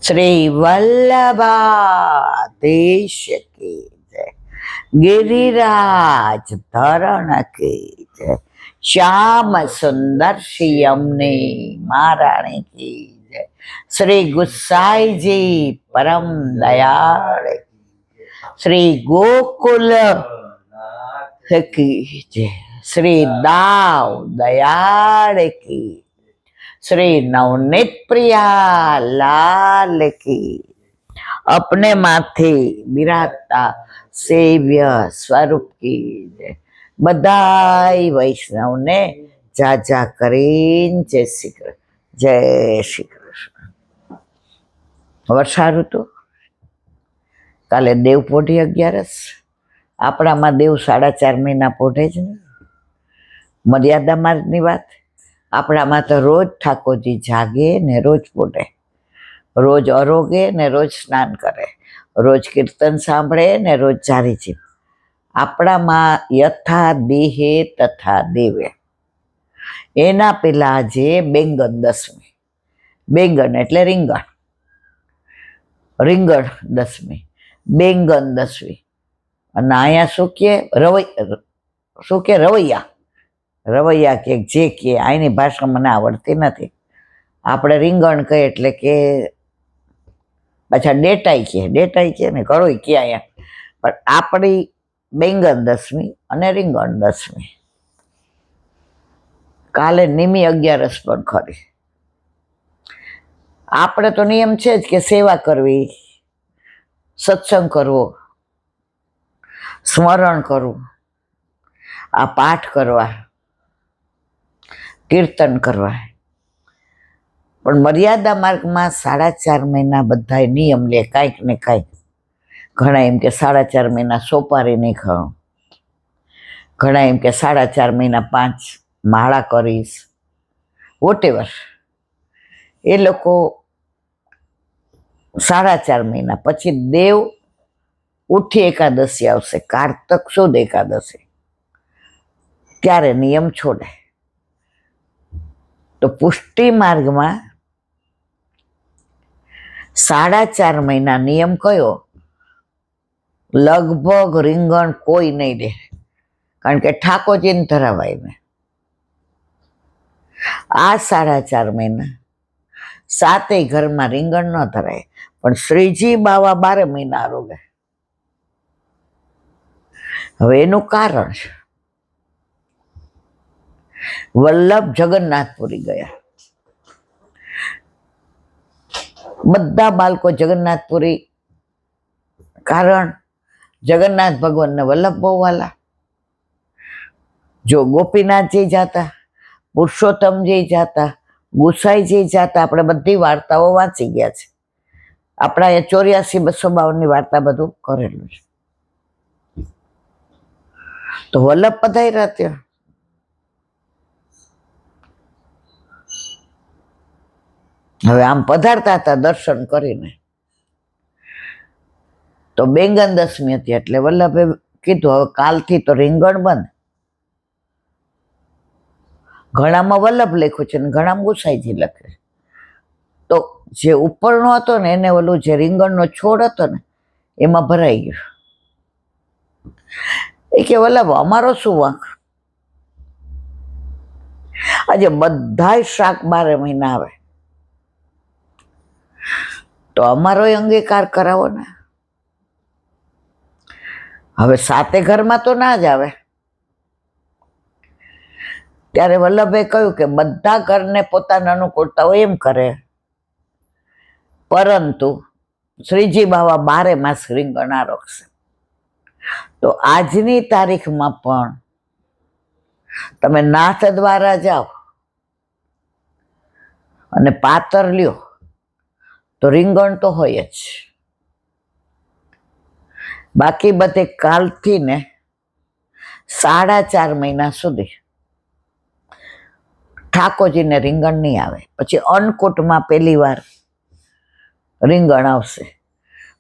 શ્રી વલ્લભાધીશ કી જય, ગિરિરાજ ધરણ કી જય, શ્યામ સુંદર શિયમને મહારાણી કી જય, શ્રી ગુસાઈજી પરમ દયાળ, શ્રી ગોકુલ કી જય, શ્રી દાવ દયાળ કી, श्री नवनीत प्रिया लाल की, अपने माथे बिराजता सेव्य स्वरूप की जय। बधाई वैष्णव ने जाजा करीन जय श्री कृष्ण, जय श्री कृष्ण। वर्षा ऋतु काले देव पोढ़ी 11, आपणामां देव 4.5 महीना पोढ़े ज ने। मर्यादा मार्गनी वात, આપણામાં તો રોજ ઠાકોરજી જાગે ને રોજ પોઢે, રોજ અરોગે ને રોજ સ્નાન કરે, રોજ કીર્તન સાંભળે ને રોજ ચારી જીવ. આપણામાં યથા દેહે તથા દેવે. એના પેલા આજે બેંગન દસમી, બેંગન એટલે રીંગણ, રીંગણ દસમી, બેંગન દસમી. અને અહીંયા શું કે રવૈયા, રવૈયા કે જે કે આની ભાષા મને આવડતી નથી. આપણે રીંગણ કહીએ એટલે કે પાછા ડેટાઈ કે ને કરોઈ કે અહીંયા, પણ આપણી બેંગન દસમી અને રીંગણ દસમી. કાલે નિમી 11 પણ ખરી. આપણે તો નિયમ છે જ કે સેવા કરવી, સત્સંગ કરવો, સ્મરણ કરવું, આ પાઠ કરવા, કીર્તન કરવા. પણ મર્યાદા માર્ગમાં 4.5 મહિના બધા નિયમ લે કાંઈક ને કાંઈક. ઘણા એમ કે 4.5 મહિના સોપારી નહીં ખાવું, ઘણા એમ કે 4.5 મહિના 5 માળા કરીશ, વોટેવર. એ લોકો 4.5 મહિના પછી દેવ ઉઠી એકાદશી આવશે, કારતક સુદ એકાદશી, ત્યારે નિયમ છોડે. તો પુષ્ટિ માર્ગમાં 4.5 મહિના નિયમ કયો? લગભગ રીંગણ કોઈ નહીં દે, કારણ કે ઠાકોરજીને ધરાવાય ને. આ 4.5 મહિના 7 ઘરમાં રીંગણ ન ધરાય, પણ શ્રીજી બાવા 12 મહિના આરોગે. હવે એનું કારણ છે, વલ્લભ જગન્નાથપુરી ગયા. બધા બાળકો જગન્નાથપુરી, કારણ જગન્નાથ ભગવાનને વલ્લભ બહુ વાલા. જો ગોપીનાથજી જાતા, પુરુષોત્તમજી જાતા, ગુસાઈજી જાતા, આપણે બધી વાર્તાઓ વાંચી ગયા છે. આપણા એ 84-252 વાર્તા બધું કરેલું છે. તો વલ્લભ પધાર્યા ત્યાં. હવે આમ પધારતા હતા દર્શન કરીને, તો બેંગન દસમી હતી એટલે વલ્લભે કીધું હવે કાલથી તો રીંગણ બંધ. ઘણામાં વલ્લભ લખ્યું છે ને ઘણામાં ગુસાઈજી લખે. તો જે ઉપરનો હતો ને એને ઓલું જે રીંગણનો છોડ હતો ને એમાં ભરાઈ ગયું. એ કે વલ્લભ અમારો શું વાંક? આજે બધાય શાક 12 મહિના આવે, તો અમારો અંગીકાર કરાવો ને. હવે 7 ઘરમાં તો ના જ આવે. ત્યારે વલ્લભે કહ્યું કે બધા ઘરને પોતાના અનુકૂળતા હોય એમ કરે, પરંતુ શ્રીજી બાવા 12 માસ રીંગણ આરોગશે. તો આજની તારીખમાં પણ તમે નાથ દ્વારા જાઓ અને પાતર લ્યો તો રીંગણ તો હોય જ. બાકી બધે કાલથી ને 4.5 મહિના સુધી ઠાકોરજીને રીંગણ નહીં આવે. પછી અન્નકૂટમાં પહેલી વાર રીંગણ આવશે.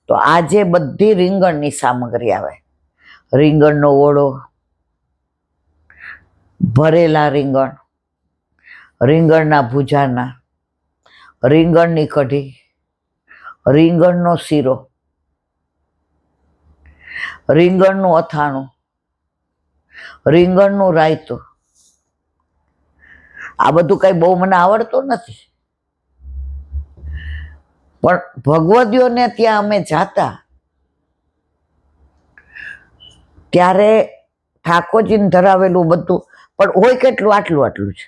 તો આજે બધી રીંગણની સામગ્રી આવે. રીંગણનો ઓળો, ભરેલા રીંગણ, રીંગણના ભૂજાના, રીંગણની કઢી, રીંગણનો શીરો, રીંગણનું અથાણું, રીંગણનું રાયતું. આ બધું કઈ બહુ મને આવડતું નથી, પણ ભગવદીઓને ત્યાં અમે જાતા ત્યારે ઠાકોરજીને ધરાવેલું બધું, પણ હોય કેટલું આટલું આટલું છે.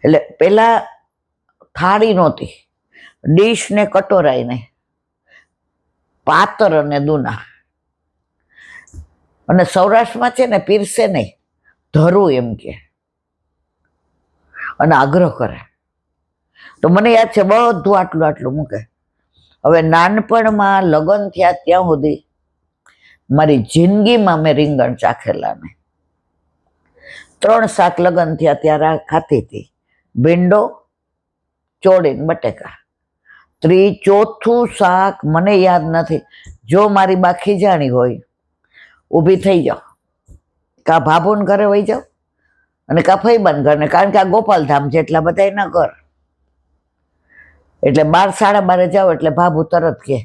એટલે પેલા થાળી નહોતી, ડીશ ને કટોરાઈ ને પાતર અને દૂના. અને સૌરાષ્ટ્રમાં છે ને પીરસે નહીં, ધરું એમ કે અને આગ્રહ કરે. તો મને યાદ છે બધું આટલું આટલું મૂકે. હવે નાનપણમાં લગ્ન થયા ત્યાં સુધી મારી જિંદગીમાં મેં રીંગણ ચાખેલા નહીં. 3 શાક લગ્ન થયા ત્યારે ખાતી હતી, ભીંડો, ચોળી, બટેકા. 4થું શાક મને યાદ નથી. જો મારી બા ખીજાણી હોય, ઊભી થઈ જાઓ, કા ભાભુને ઘરે વહી જાઓ અને કા ફઈબાન ઘરને, કારણ કે આ ગોપાલધામ છે એટલા બધા એના ઘર. એટલે 12 સાડા 12 જાઓ એટલે ભાભુ તરત કે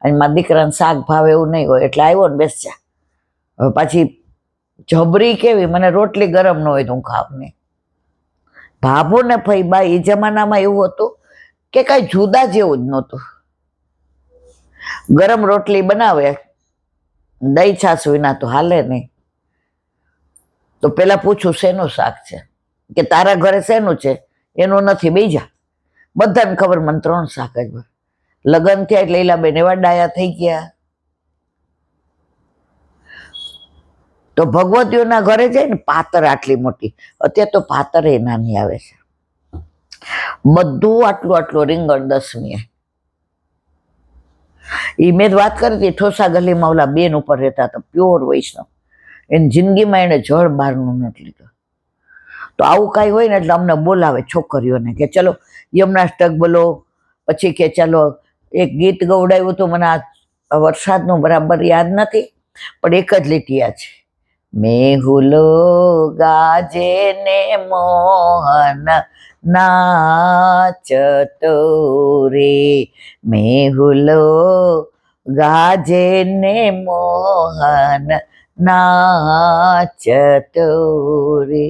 અને મારા દીકરાને શાક ભાવે એવું નહીં હોય, એટલે આવ્યો ને બેસ જા. હવે પાછી જબરી કેવી, મને રોટલી ગરમ ન હોય તો હું ખાવ નહીં. ભાભુ ને ફઈબા એ જમાનામાં એવું હતું કે કઈ જુદા જેવું જ નહોતું. ગરમ રોટલી બનાવે, દહીં છાસ વિના તો હાલે નહીં. તો પેલા પૂછું શેનું શાક છે, કે તારા ઘરે શેનું છે, એનું નથી, બીજા બધાને ખબર મને 3 શાક જ. લગ્ન થયા એટલે લીલાબેન એવા ડાયા થઈ ગયા. તો ભગવતીઓના ઘરે જાય ને પાતર આટલી મોટી, અત્યારે તો પાતર એ નાની આવે છે. બધું આટલું આટલું રીંગણ 10મીએ. એ મેં વાત કરી હતી ઠોસા ગલીમાં ઓલા બેન ઉપર રહેતા હતા, પ્યોર વૈષ્ણવ. એની જિંદગીમાં એને જળ બહારનું નથી લીધું. તો આવું કાંઈ હોય ને એટલે અમને બોલાવે છોકરીઓને કે ચલો યમનાષ્ટક બોલો, પછી કે ચાલો એક ગીત ગવડાવ્યું હતું, મને આ વરસાદનું બરાબર યાદ નથી, પણ એક જ લીટી યાદ છે. મેહુલો ગાજે ને મોહન નાચતો રે, મેહુલો ગાજે ને મોહન નાચતો રે,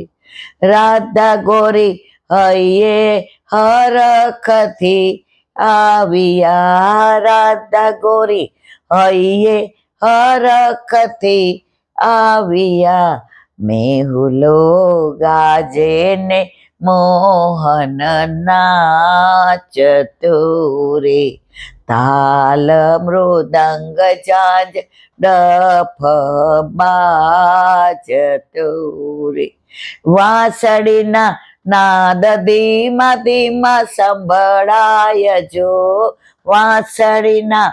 રાધા ગોરી હૈયે હરખથી આવ્યા, રાધા ગોરી હૈયે હરખથી આવ્યા, મેહુલો ગાજે ને મોહન નાચતો રે, તાલ મૃદંગ જાજ ડફ બાજતો રે, વાંસળીના નાદ ધીમા ધીમા સંભળાય જો, વાંસળીના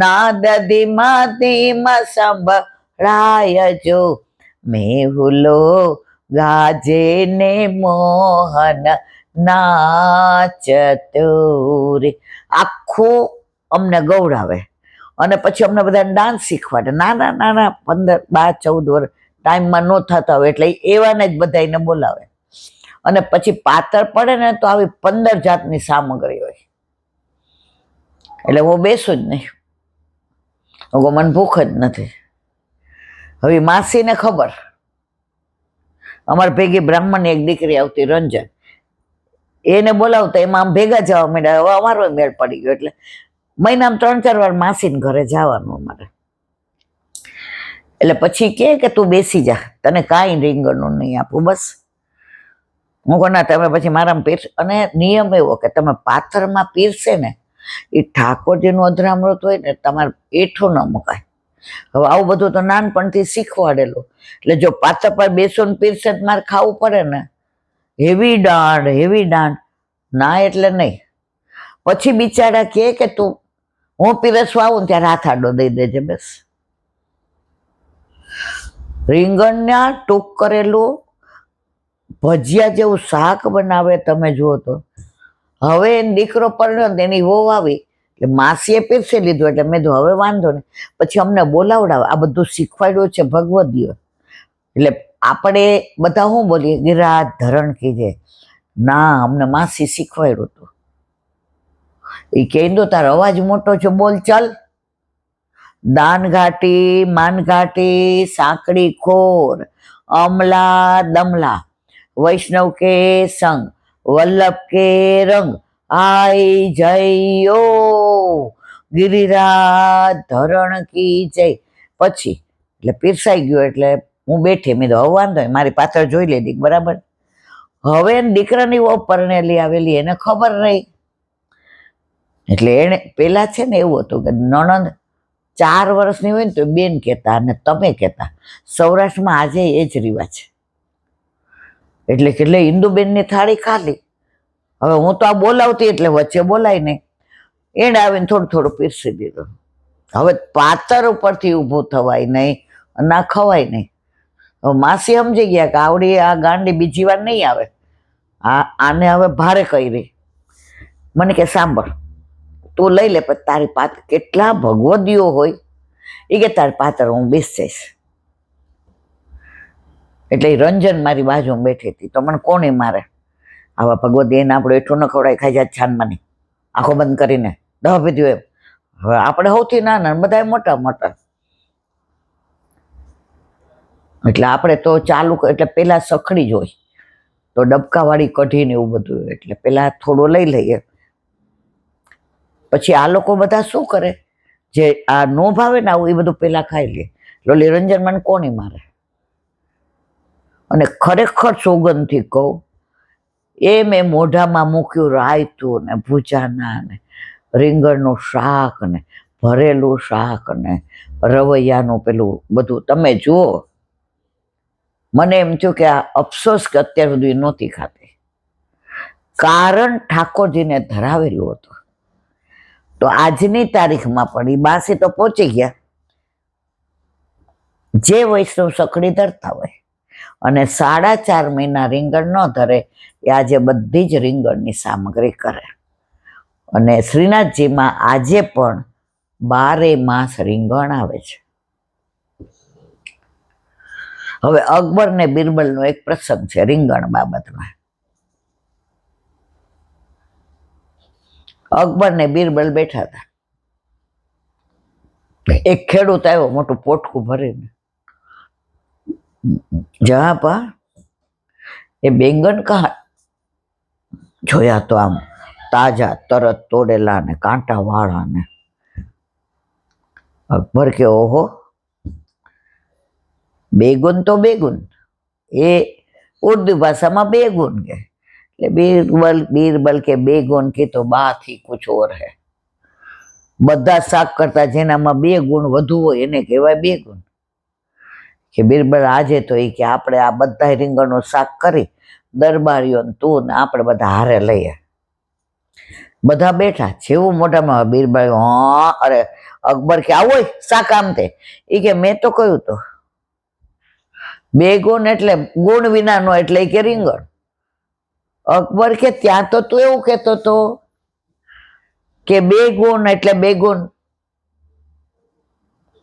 નાદ ધીમા ધીમા સંભળાય જો, મેહુલો ગાજે ને મોહન નાચતો રે. આખું અમને ગૌરાવે અને પછી અમને બધાને ડાન્સ શીખવાડે. નાના નાના 15, 12, 14 વર્ષ ટાઈમમાં ન થતા હોય એટલે એવાને જ બધાને બોલાવે. અને પછી પાતર પડે ને તો આવી 15 જાતની સામગ્રી હોય. એટલે હું બેસું જ નહીં, મને ભૂખ જ નથી. હવે માસીને ખબર, અમારી ભેગી બ્રાહ્મણની એક દીકરી આવતી રંજન, એને બોલાવતા એમાં આમ ભેગા જવા માંડ્યા. હવે અમારો મેળ પડી ગયો એટલે મહિનામાં 3-4 વાર માસીને ઘરે જવાનું અમારે. એટલે પછી કે તું બેસી જા, તને કાંઈ રીંગણનું નહીં આપું, બસ. હું કહું ના, તમે પછી મારામાં પીરસ. અને નિયમ એવો કે તમે પાથરમાં પીરસે ને એ ઠાકોરજીનું અધરામૃત હોય ને, તમારે એઠું ન મુકાય. હવે આવું બધું તો નાનપણથી શીખવાડેલું. એટલે જો પાથર પર બેસો ને પીરસે મારે ખાવું પડે ને, હેવી દાંડ ના, એટલે નહીં. પછી બિચારા કે તું હું પીરસવા આવું ને ત્યારે હાથ આડો દઈ દેજે, બસ. રીંગણના ટૂંક કરેલું ભજીયા જેવું શાક બનાવે, તમે જુઓ તો. હવે દીકરો પરણ્યો એની વહુ આવી એટલે માસીએ પીરસી લીધું એટલે મેં કીધું હવે વાંધો નહીં. પછી અમને બોલાવડાવે, આ બધું શીખવાડ્યું છે ભગવદીઓ. એટલે આપણે બધા શું બોલીએ, ગિરાજ ધરણ કીજે. ના, અમને માસી શીખવાડ્યું હતું. એ કે ઇન્દુ તારો અવાજ મોટો છે, બોલ ચાલ. દાન ઘાટી માન ઘાટી સાંકડી ખોર અમલા દમલા વૈષ્ણવ કે સંગ વલ્લભ કે રંગ આઈ જયો ગિરિરાજ ધરણ કી જય. પછી એટલે પીરસાઈ ગયો એટલે હું બેઠી, મેં તો હવે વાંધો નહીં, મારી પાછળ જોઈ લીધી બરાબર. હવે દીકરાની વહુ પરણેલી આવેલી, એને ખબર નહીં. એટલે એને પેલા છે ને એવું હતું કે નણંદ 4 વર્ષની હોય ને તો બેન કહેતા અને તમે કહેતા. સૌરાષ્ટ્રમાં આજે એ જ રિવાજ છે. એટલે ઇન્દુબેનની થાળી ખાલી. હવે હું તો આ બોલાવતી એટલે વચ્ચે બોલાય નહીં, એને આવીને થોડું થોડું પીરસી દીધું. હવે પાતર ઉપરથી ઊભું થવાય નહીં, ના ખવાય નહીં. હવે માસી સમજી ગયા કે આવડી આ ગાંડી બીજી વાર નહીં આવે, આને હવે ભારે કરી. મને કે સાંભળ, તું લઈ લે, પછી તારી પાત્ર કેટલા ભગવદીઓ હોય એ કે તારી પાત્ર હું બેસ જઈશ. એટલે એ રંજન મારી બાજુ બેઠી હતી, તો મને કોને મારે? આવા ભગવદી એને આપણે એટલું ન ખવડાય, ખાઈ જાય છાનમાંની આંખો બંધ કરીને દવા પીધું એમ. હવે આપણે સૌથી નાના, બધા મોટા મોટા. એટલે આપણે તો ચાલુ, એટલે પેલા સખડી જ હોય તો ડબકાવાળી કઢીને એવું બધું, એટલે પેલા થોડું લઈ લઈએ. પછી આ લોકો બધા શું કરે, જે આ નો ભાવે ને આવું એ બધું પેલા ખાઈ લે. લોલી રંજન મને કોની મારે? અને ખરેખર સોગંદથી કહું, એ મેં મોઢામાં મૂક્યું રાયતું ને ભૂજાના ને રીંગણનું શાક ને ભરેલું શાક ને રવૈયાનું પેલું બધું તમે જુઓ, મને એમ થયું કે આ અફસોસ કે અત્યાર સુધી નહોતી ખાતી. કારણ ઠાકોરજીને ધરાવેલું હતું. તો આજની તારીખમાં પણ એ બાસી તો પહોંચી ગયા. જે વૈષ્ણવ સખડી ધરતા હોય અને 4.5 મહિના રીંગણ ન ધરે, એ આજે બધી જ રીંગણની સામગ્રી કરે. અને શ્રીનાથજીમાં આજે પણ 12 માસ રીંગણ આવે છે. હવે અકબર ને બિરબલનો એક પ્રસંગ છે રીંગણ બાબતમાં. અકબર ને બિરબલ બેઠા હતા. એક ખેડૂત આવ્યો મોટું પોટકું ભરીને, જહાં પા એ બેંગન કહા? જોયા તો આમ તાજા તરત તોડેલા ને કાંટા વાળા ને. અકબર કે ઓહો, બેગુન તો બેગુન, એ ઉર્દू ભાષામાં બેગુન કે. એટલે बीरबल के बेगुन की तो बात ही कुछ और है. બધા શાક કરતા જેનામાં 2 ગુણ વધુ હોય એને કહેવાય બેગુન. કે બીરબલ આજે તો એ કે આપણે આ બધા રીંગણનું શાક કરી દરબારીઓ તું ને આપણે બધા હારે લઈએ. બધા બેઠા, જેવું મોઢામાં બીરબલ અરે અકબર કે આવો શાક આમ તે. એ કે મેં તો કહ્યું તો 2 ગુણ એટલે ગુણ વિનાનો, એટલે કે રીંગણ. અકબર કે ત્યાં તો તું એવું કહેતો હતો કે 2 ગુણ એટલે 2 ગુણ,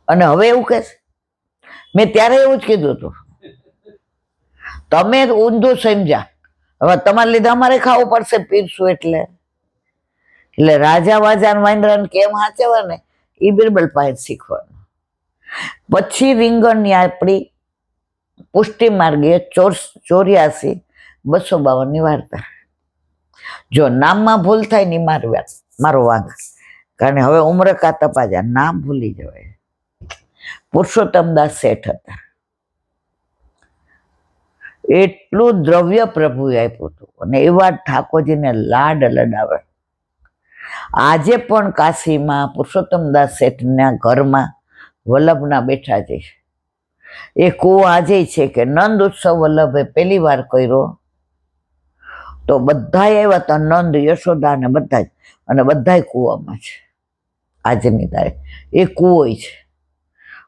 અને હવે એવું કે મેં ત્યારે એવું જ કીધું હતું. તમે ઊંધું સમજ્યા. હવે તમારે લીધે અમારે ખાવું પડશે પીરસું એટલે. એટલે રાજા વાજા વાંદરાને કેમ હાચવા ને એ બિરબલ પાસે શીખવાનું. પછી રીંગણની આપણી પુષ્ટિ માર્ગે 84,252 વાર્તા. જો નામમાં ભૂલ થાય ને મારો વાંક, કારણ હવે ઉમર કા તપાજા નામ ભૂલી જવાય. પુરુષોત્તમદાસ શેઠ હતા. એટલું દ્રવ્ય પ્રભુએ આપ્યું હતું અને એવા ઠાકોરજીને લાડ લડાવે. આજે પણ કાશીમાં પુરુષોત્તમદાસ શેઠના ઘરમાં વલ્લભના બેઠા છે. એ કૂવો આજે છે કે નંદ ઉત્સવ વલ્લભે પહેલી વાર કર્યો તો બધા આવ્યા હતા, નંદ યશોદા ને બધા જ, અને બધા કૂવામાં છે આજની તારીખ. એ કૂવો છે.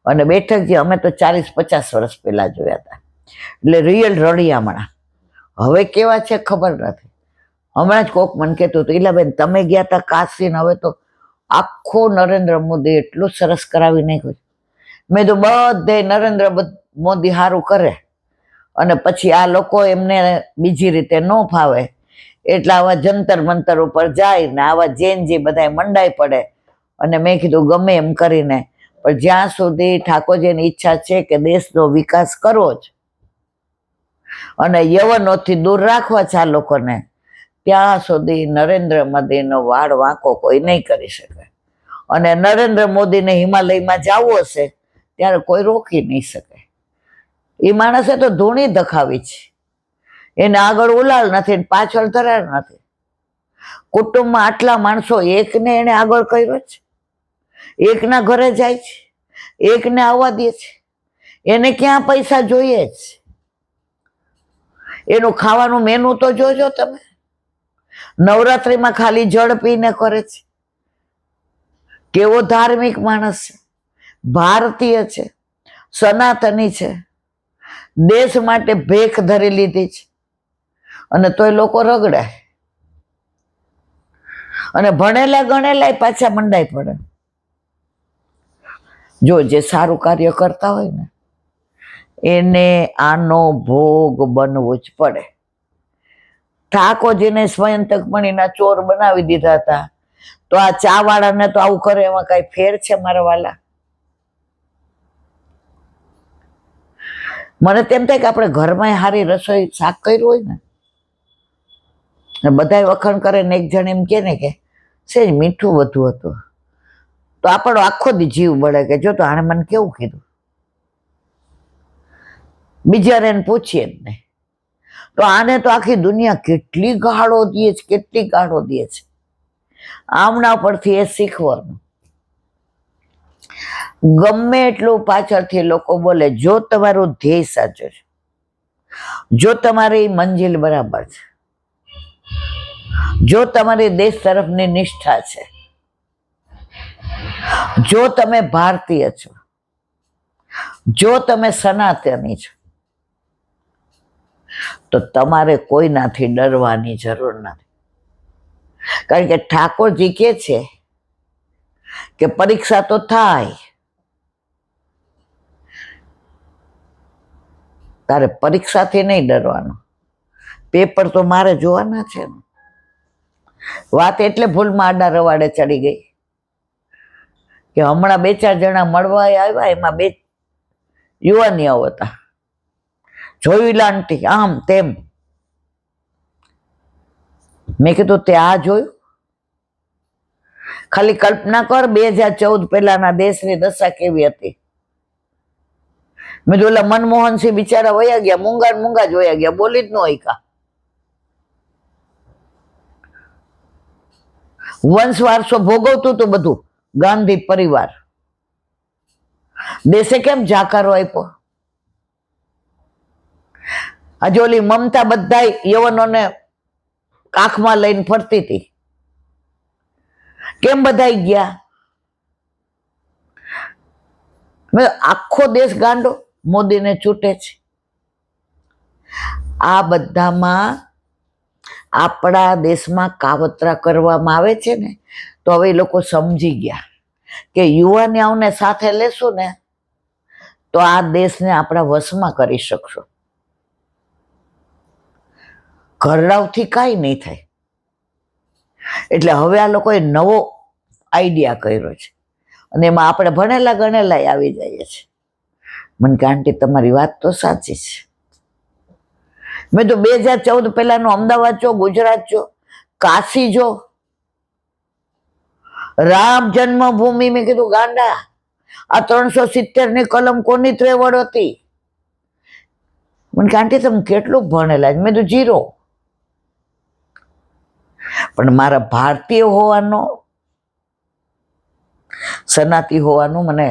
અને બેઠક જે અમે તો 40-50 વર્ષ પહેલા જોયા હતા. એટલે રિયલ રળિયામણા. હવે કેવા છે ખબર નથી. હમણાં જ કોક મને કહેતું હતું, ઈલાબેન તમે ગયા હતા કાશી ને હવે તો આખો નરેન્દ્ર મોદી એટલું સરસ કરાવી નાખ્યું. મેં તો બધે નરેન્દ્ર મોદી સારું કરે અને પછી આ લોકો એમને બીજી રીતે ન ફાવે એટલે આવા જંતર મંતર ઉપર જાય ને આવા જૈનજી બધા મંડાઈ પડે. અને મેં કીધું ગમે એમ કરીને, પણ જ્યાં સુધી ઠાકોરજીની ઈચ્છા છે કે દેશનો વિકાસ કરવો જ અને યવનોથી દૂર રાખવા છે આ લોકોને, ત્યાં સુધી નરેન્દ્ર મોદીનો વાળ વાંકો કોઈ નહીં કરી શકે. અને નરેન્દ્ર મોદીને હિમાલયમાં જવું હશે ત્યારે કોઈ રોકી નહીં શકે. એ માણસે તો ધૂણી દખાવી છે, એને આગળ ઉલાળ નથી ને પાછળ ધરાર નથી. કુટુંબમાં આટલા માણસો, એકને એને આગળ કર્યો છે, એકના ઘરે જાય છે, એકને આવવા દે છે. એને ક્યાં પૈસા જોઈએ છે? એનું ખાવાનું મેનુ તો જોજો તમે. નવરાત્રિમાં ખાલી જળ પીને કરે છે. કેવો ધાર્મિક માણસ છે, ભારતીય છે, સનાતની છે, દેશ માટે ભેખ ધરી લીધી છે, અને તોય લોકો રગડાય. અને ભણેલા ગણેલા પાછા મંડાઈ પડે. જો જે સારું કાર્ય કરતા હોય ને એને આનો ભોગ બનવો જ પડે. ઠાકોરજીને સ્વયંતકમણીના ચોર બનાવી દીધા હતા, તો આ ચા વાળાને તો આવું કરે એમાં કઈ ફેર છે મારા વાલા? મને તેમ થાય કે આપણે ઘરમાં સારી રસોઈ શાક કર્યું હોય ને બધા વખાણ કરે ને એક જણ એમ કે ને કે સેજ મીઠું વધુ હતું, તો આપણો આખો દી જીવ બળે કે જો તો આણે મને કેવું કીધું. બીજાને એને પૂછીએ જ નહીં. તો આને તો આખી દુનિયા કેટલી ગાળો દે છે, કેટલી ગાળો દે છે. આમના પરથી એ શીખવાનું. ગમે એટલું પાછળથી લોકો બોલે, જો તમારું ધ્યેય સાચું છે, જો તમારી મંજિલ બરાબર છે, જો તમારી દેશ તરફની નિષ્ઠા છે, જો તમે ભારતીય છો, જો તમે સનાતની છો, તો તમારે કોઈનાથી ડરવાની જરૂર નથી. કારણ કે ઠાકોરજી કે છે કે પરીક્ષા તો થાય, તારે પરીક્ષાથી નહીં ડરવાનું, પેપર તો મારે જોવાના છે ને. વાત એટલે ભૂલમાં આડા રવાડે ચડી ગઈ કે હમણાં 2-4 જણા મળવા આવ્યા, એમાં 2 યુવાનીઓ હતા. જોયું લાંટી આમ તેમ. મેં કીધું તે આ જોયું? ખાલી કલ્પના કર 2014 પહેલાના દેશની દશા કેવી હતી. મેં કીધું ઓલા મનમોહનસિંહ બિચારા વયા ગયા, મૂંગા જ વયા ગયા, બોલી જ ન હોય કા. વંશ વારસો ભોગવતું હતું બધું ગાંધી પરિવાર. દેશે કેમ જાકારો આપ્યો? આજે ઓલી મમતા બધા યવનોને કાખમાં લઈને ફરતી હતી, કેમ બધા ગયા? આખો દેશ ગાંડો મોદીને છૂટે છે. આ બધામાં આપણા દેશમાં કાવતરા કરવામાં આવે છે ને, તો હવે એ લોકો સમજી ગયા કે યુવાનીઓને સાથે લેશું ને તો આ દેશને આપણા વશમાં કરી શકશું. ઘરડાવથી કાંઈ નહીં થાય. એટલે હવે આ લોકોએ નવો આઈડિયા કર્યો છે, અને એમાં આપણે ભણેલા ગણેલા આવી જઈએ છીએ. મને કે આંટી તમારી વાત તો સાચી છે. મેં તો 2014 પહેલાનું અમદાવાદ જો, ગુજરાત જો, કાશી જો, રામ જન્મભૂમિ. મેં કીધું ગાંડા, આ 370 કલમ કોની ત્રેવડ હતી? મને કે આંટી તમે કેટલું ભણેલા? મેં તો 0. પણ મારા ભારતીય હોવાનો, સનાતી હોવાનું મને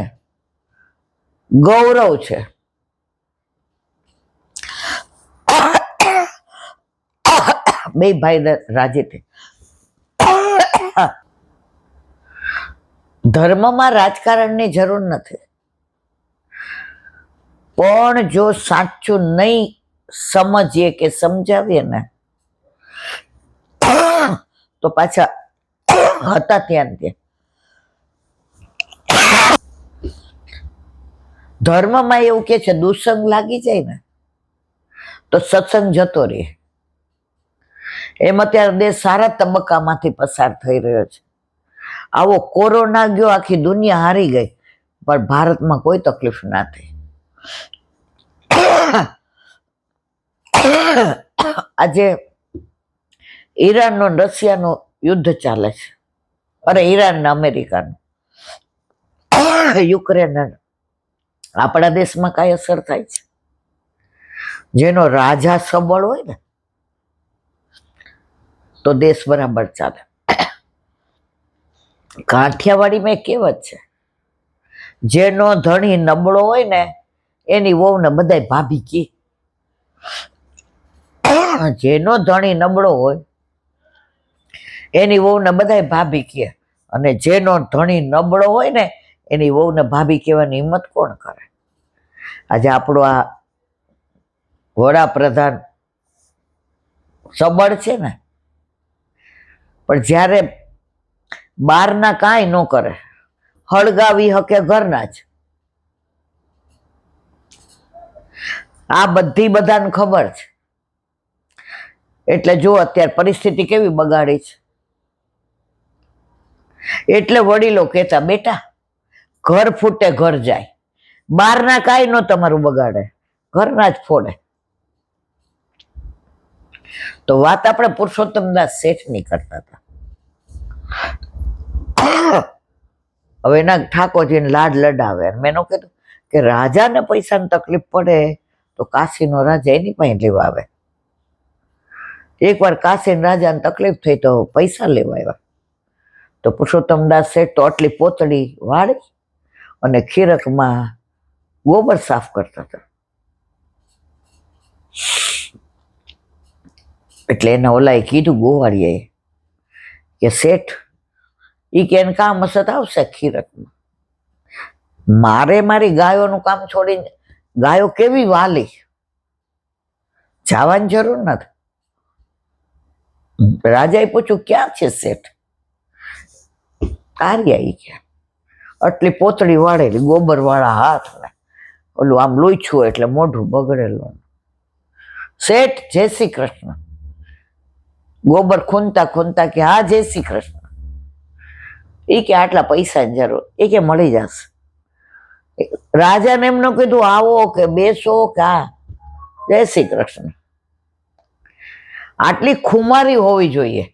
ગૌરવ છે. બે ભાઈ રાજી થઈ. ધર્મમાં રાજકારણની જરૂર નથી, પણ જો સાચું નહીં સમજીએ કે સમજાવીએ ને તો પાછા હતા ત્યાં. ધર્મમાં એવું કે છે દુસંગ લાગી જાય ને તો સત્સંગ જતો રહે. એમ અત્યારે દેશ સારા તબક્કામાંથી પસાર થઈ રહ્યો છે. આવો કોરોના ગયો, આખી દુનિયા હારી ગઈ, પણ ભારતમાં કોઈ તકલીફ ના થઈ. આજે ઈરાનનો રશિયાનો યુદ્ધ ચાલે છે. અરે ઈરાન ને અમેરિકાનું, યુક્રેન. આપણા દેશમાં કઈ અસર થાય છે? જેનો રાજા સબળ હોય ને તો દેશ બરાબર ચાલે. કાઠિયાવાડીમાં એક કહેવત છે, જેનો ધણી નબળો હોય ને એની વહુને બધાય ભાભી કે. જેનો ધણી નબળો હોય એની વહુને બધાય ભાભી કે, અને જેનો ધણી નબળો હોય ને એની વહુને ભાભી કહેવાની હિંમત કોણ કરે? આજે આપણો આ વડાપ્રધાન સબળ છે ને, પણ જ્યારે બહારના કાંઈ ન કરે, હળગાવી હકે ઘરના જ. આ બધી બધાને ખબર છે. એટલે જો અત્યારે પરિસ્થિતિ કેવી બગાડી છે. એટલે વડીલો કહેતા, બેટા ઘર ફૂટે ઘર જાય, બહારના કાંઈ ન તમારું બગાડે, ઘરના જ ફોડે. તો વાત આપણે પુરુષોત્તમદાસ શેઠની કરતા હતા. હવે એના ઠાકોરજીને લાડ લડાવે. મેં કીધું કે રાજાને પૈસાની તકલીફ પડે તો કાશીનો રાજા એની પાસે લેવા આવે. એકવાર કાશીના રાજાને તકલીફ થઈ તો પૈસા લેવા આવ્યા. તો પુરુષોત્તમદાસ શેઠ તો આટલી પોતળી વાળી અને ખીરકમાં ગોબર સાફ કરતા હતા. એટલે એના ઓલાએ કીધું ગોવાળીએ કે શેઠ ઈ કે એને કામ હશે તો આવશે ખીરકમાં. મારે મારી ગાયોનું કામ છોડીને, ગાયો કેવી વાલી, જવાની જરૂર નથી. રાજાએ પૂછ્યું ક્યાં છે શેઠ? કાર્યા ઈ કે આટલી પોતળી વાળેલી, ગોબર વાળા હાથ ને ઓલું આમ લૂછું એટલે મોઢું બગડેલું. શેઠ જય શ્રી કૃષ્ણ. ગોબર ખૂનતા ખૂનતા કે હા જય શ્રી કૃષ્ણ. એ કે આટલા પૈસાની જરૂર. એ કે મળી જશે. રાજાને એમ ન કીધું આવો કે બેસો કે હા જય શ્રી કૃષ્ણ. આટલી ખુમારી હોવી જોઈએ.